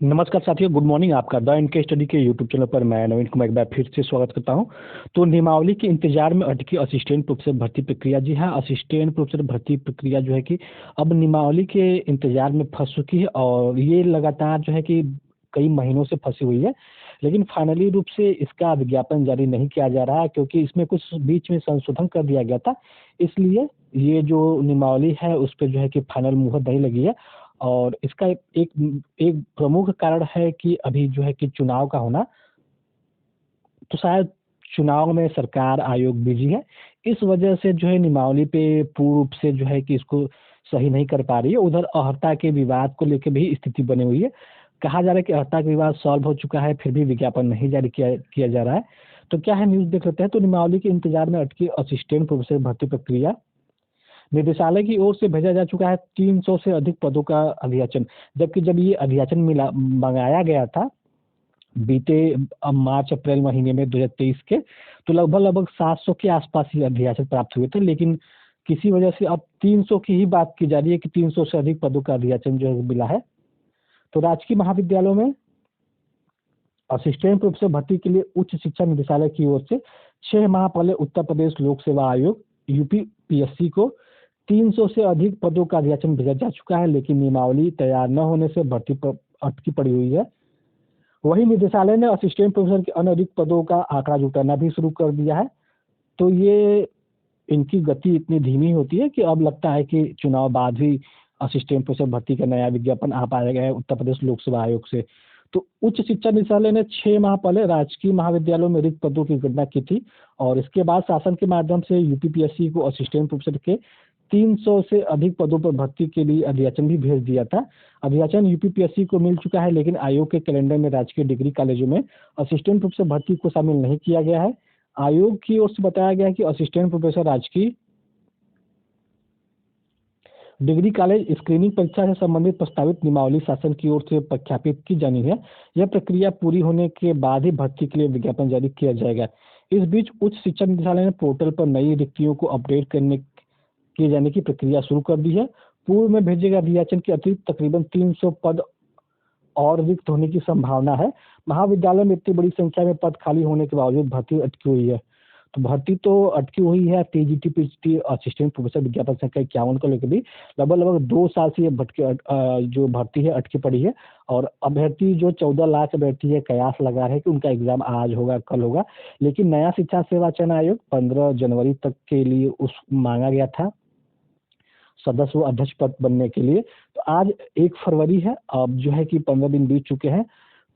नमस्कार साथियों, good morning. आपका द इनके स्टडी के यूट्यूब चैनल पर मैं नवीन कुमार एक बार फिर से स्वागत करता हूं। तो नियमावली के इंतजार में अटकी असिस्टेंट प्रोफेसर भर्ती प्रक्रिया। जी हाँ, असिस्टेंट प्रोफेसर भर्ती प्रक्रिया जो है कि अब नियमावली के इंतजार में फंस चुकी है और ये लगातार जो है कि कई महीनों से फंसी हुई है। लेकिन फाइनली रूप से इसका विज्ञापन जारी नहीं किया जा रहा है क्योंकि इसमें कुछ बीच में संशोधन कर दिया गया था। इसलिए ये जो नियमावली है उस पर जो है कि फाइनल मुहर नहीं लगी है। और इसका एक प्रमुख कारण है कि अभी जो है कि चुनाव का होना, तो शायद चुनाव में सरकार आयोग बिजी है। इस वजह से जो है नियमावली पे पूर्ण रूप से जो है कि इसको सही नहीं कर पा रही है। उधर अहर्ता के विवाद को लेकर भी स्थिति बनी हुई है। कहा जा रहा है कि अहर्ता का विवाद सॉल्व हो चुका है, फिर भी विज्ञापन नहीं जारी किया जा रहा है। तो क्या है, न्यूज देख लेते हैं। तो नियमावली के इंतजार में अटकी असिस्टेंट प्रोफेसर भर्ती प्रक्रिया। निदेशालय की ओर से भेजा जा चुका है 300 से अधिक पदों का अभियाचन। जबकि जब ये अभियाचन मिला मंगाया गया था बीते मार्च अप्रैल महीने में 2023 के, तो लगभग 700 के आसपास ही अभियाचन प्राप्त हुए थे। लेकिन किसी वजह से अब 300 की ही बात की जा रही है कि 300 से अधिक पदों का अभियाचन जो है मिला है। तो राजकीय महाविद्यालयों में असिस्टेंट प्रोफेसर भर्ती के लिए उच्च शिक्षा निदेशालय की ओर से 6 माह पहले उत्तर प्रदेश लोक सेवा आयोग यूपीपीएससी को 300 से अधिक पदों का अभियाचन भेजा जा चुका है। लेकिन नियमावली तैयार न होने से भर्ती पर अटकी पड़ी हुई है। वहीं निदेशालय ने असिस्टेंट प्रोफेसर के अन्य अधिक पदों का आंकड़ा जुटाना भी शुरू कर दिया है। तो ये इनकी गति इतनी धीमी होती है कि अब लगता है कि चुनाव बाद भी असिस्टेंट प्रोफेसर भर्ती का नया विज्ञापन आ पाएगा है उत्तर प्रदेश लोक सेवा आयोग से। तो उच्च शिक्षा निदेशालय ने 6 माह पहले राजकीय महाविद्यालयों में रिक्त पदों की गणना की थी और इसके बाद शासन के माध्यम से यूपीपीएससी को असिस्टेंट प्रोफेसर के 300 से अधिक पदों पर भर्ती के लिए अभियाचन भी भेज दिया था। अभियाचन यूपीपीएससी को मिल चुका है, लेकिन आयोग के कैलेंडर में राजकीय डिग्री कॉलेजों में असिस्टेंट प्रोफेसर भर्ती को शामिल नहीं किया गया है। आयोग की ओर से बताया गया है कि असिस्टेंट प्रोफेसर राजकीय डिग्री कॉलेज स्क्रीनिंग परीक्षा से संबंधित प्रस्तावित नियमावली शासन की ओर से प्रख्यापित की जानी है। यह प्रक्रिया पूरी होने के बाद ही भर्ती के लिए विज्ञापन जारी किया जाएगा। इस बीच उच्च शिक्षा निदेशालय ने पोर्टल पर नई रिक्तियों को अपडेट किए जाने की प्रक्रिया शुरू कर दी है। पूर्व में भेजे गए अभियाचन के अतिरिक्त तकरीबन 300 पद और रिक्त होने की संभावना है। महाविद्यालय में इतनी बड़ी संख्या में पद खाली होने के बावजूद भर्ती अटकी हुई है। तो भर्ती तो अटकी हुई है। टीजीटी पीजीटी असिस्टेंट प्रोफेसर विज्ञापन संख्या 51 को लेकर भी लगभग 2 साल से ये जो भर्ती है अटकी पड़ी है। और अभ्यर्थी जो 14 लाख अभ्यर्थी है, कयास लगा रहे हैं कि उनका एग्जाम आज होगा कल होगा। लेकिन नया शिक्षा सेवा चयन आयोग 15 जनवरी तक के लिए उस मांगा गया था सदस्य व अध्यक्ष पद बनने के लिए। तो आज 1 फरवरी है, अब जो है कि 15 दिन बीत चुके हैं।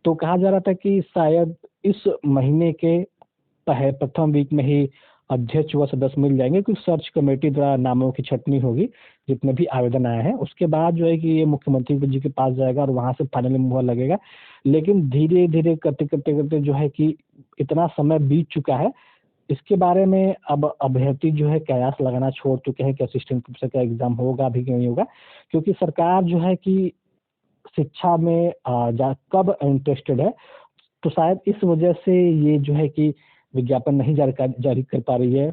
तो कहा जा रहा था कि शायद इस महीने के प्रथम वीक में ही अध्यक्ष व सदस्य मिल जाएंगे, क्योंकि सर्च कमेटी द्वारा नामों की छटनी होगी जितने भी आवेदन आए हैं। उसके बाद जो है कि ये मुख्यमंत्री जी के पास जाएगा और वहां से फाइनली मुहर लगेगा। लेकिन धीरे धीरे करते करते करते जो है कि इतना समय बीत चुका है, इसके बारे में अब अभ्यर्थी जो है कयास लगाना छोड़ चुके हैं कि असिस्टेंट प्रोफेसर का एग्जाम होगा भी कि नहीं होगा। क्योंकि सरकार जो है कि शिक्षा में कब इंटरेस्टेड है, तो शायद इस वजह से ये जो है कि विज्ञापन नहीं जारी कर पा रही है।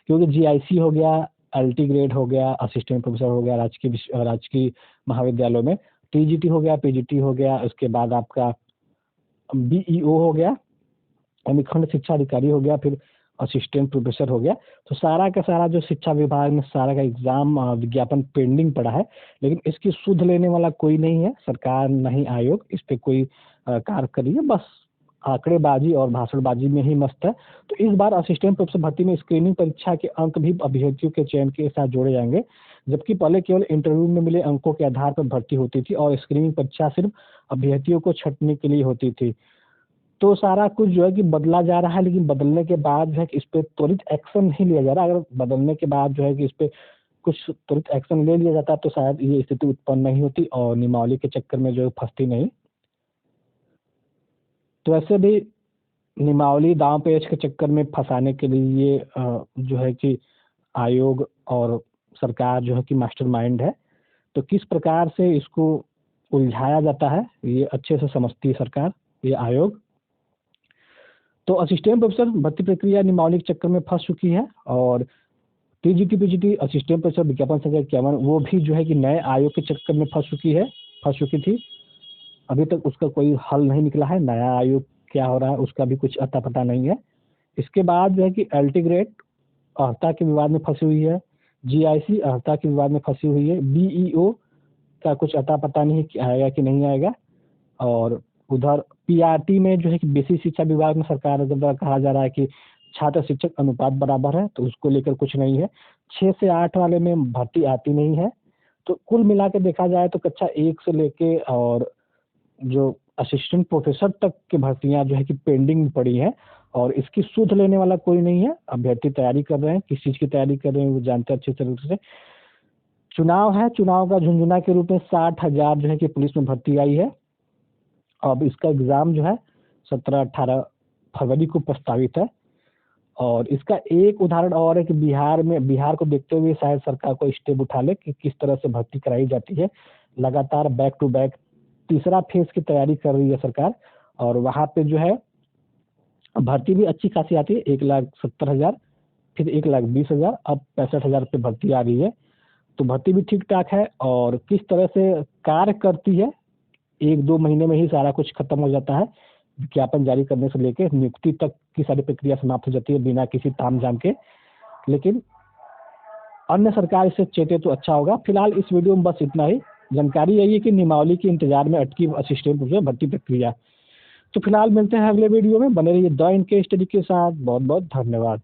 क्योंकि जीआईसी हो गया, अल्टी ग्रेड हो गया, असिस्टेंट प्रोफेसर हो गया राजकीय महाविद्यालयों में, टीजीटी हो गया, पीजीटी हो गया, उसके बाद आपका बीईओ हो गया, खंड शिक्षा अधिकारी हो गया, फिर असिस्टेंट प्रोफेसर हो गया। तो सारा का सारा जो शिक्षा विभाग में सारा का एग्जाम विज्ञापन पेंडिंग पड़ा है। लेकिन इसकी सुध लेने वाला कोई नहीं है, सरकार नहीं आयोग इस पे कोई कार्य कर रही है, बस आंकड़ेबाजी और भाषणबाजी में ही मस्त है। तो इस बार असिस्टेंट प्रोफेसर भर्ती में स्क्रीनिंग परीक्षा के अंक भी अभ्यर्थियों के चयन के साथ जोड़े जाएंगे। जबकि पहले केवल इंटरव्यू में मिले अंकों के आधार पर भर्ती होती थी और स्क्रीनिंग परीक्षा सिर्फ अभ्यर्थियों को छंटने के लिए होती थी। तो सारा कुछ जो है कि बदला जा रहा है। लेकिन बदलने के बाद जो है कि इस पे त्वरित एक्शन नहीं लिया जा रहा। अगर बदलने के बाद जो है कि इस पे कुछ त्वरित एक्शन ले लिया जाता तो शायद ये स्थिति उत्पन्न नहीं होती और नियमावली के चक्कर में जो है फंसती नहीं। तो ऐसे भी नियमावली दांव पेच के चक्कर में फंसाने के लिए ये जो है कि आयोग और सरकार जो है कि मास्टरमाइंड है। तो किस प्रकार से इसको उलझाया जाता है ये अच्छे से समझती है सरकार, ये आयोग। तो असिस्टेंट प्रोफेसर भर्ती प्रक्रिया नियमावली के चक्कर में फंस चुकी है और टीजीटी पीजीटी असिस्टेंट प्रोफेसर विज्ञापन संख्या 51 वो भी जो है कि नए आयोग के चक्कर में फंस चुकी थी। अभी तक उसका कोई हल नहीं निकला है। नया आयोग क्या हो रहा है उसका भी कुछ अता पता नहीं है। इसके बाद जो है कि अल्टीग्रेड अर्हता के विवाद में फंसी हुई है, जीआईसी अर्हता के विवाद में फंसी हुई है, बीईओ का कुछ अता पता नहीं है कि आएगा कि नहीं आएगा। और उधर पीआरटी में जो है कि बेसिक शिक्षा विभाग में सरकार द्वारा कहा जा रहा है कि छात्र शिक्षक अनुपात बराबर है, तो उसको लेकर कुछ नहीं है। 6 से 8 वाले में भर्ती आती नहीं है। तो कुल मिला के देखा जाए तो कक्षा 1 से लेके और जो असिस्टेंट प्रोफेसर तक की भर्तियां जो है कि पेंडिंग में पड़ी हैं, और इसकी सुध लेने वाला कोई नहीं है। अभ्यर्थी तैयारी कर रहे हैं, किस चीज की तैयारी कर रहे हैं वो जानते हैं अच्छी तरीके से। चुनाव है, चुनाव का झुंझुना के रूप में 60,000 जो है कि पुलिस में भर्ती आई है। अब इसका एग्जाम जो है 17-18 फरवरी को प्रस्तावित है। और इसका एक उदाहरण और है कि बिहार को देखते हुए शायद सरकार को स्टेप उठा ले कि किस तरह से भर्ती कराई जाती है। लगातार बैक टू बैक तीसरा फेज की तैयारी कर रही है सरकार, और वहाँ पे जो है भर्ती भी अच्छी खासी आती है। 1,70,000, फिर 1,20,000, अब 65,000 पे भर्ती आ रही है। तो भर्ती भी ठीक ठाक है, और किस तरह से कार्य करती है 1-2 महीने में ही सारा कुछ खत्म हो जाता है। विज्ञापन जारी करने से लेके नियुक्ति तक की सारी प्रक्रिया समाप्त हो जाती है बिना किसी तामझाम के। लेकिन अन्य सरकार इससे चेते तो अच्छा होगा। फिलहाल इस वीडियो में बस इतना ही। जानकारी यही है कि नियमावली के इंतजार में अटकी असिस्टेंट भर्ती प्रक्रिया। तो फिलहाल मिलते हैं अगले वीडियो में। बने रहिए द इनके स्टडी के साथ। बहुत बहुत धन्यवाद।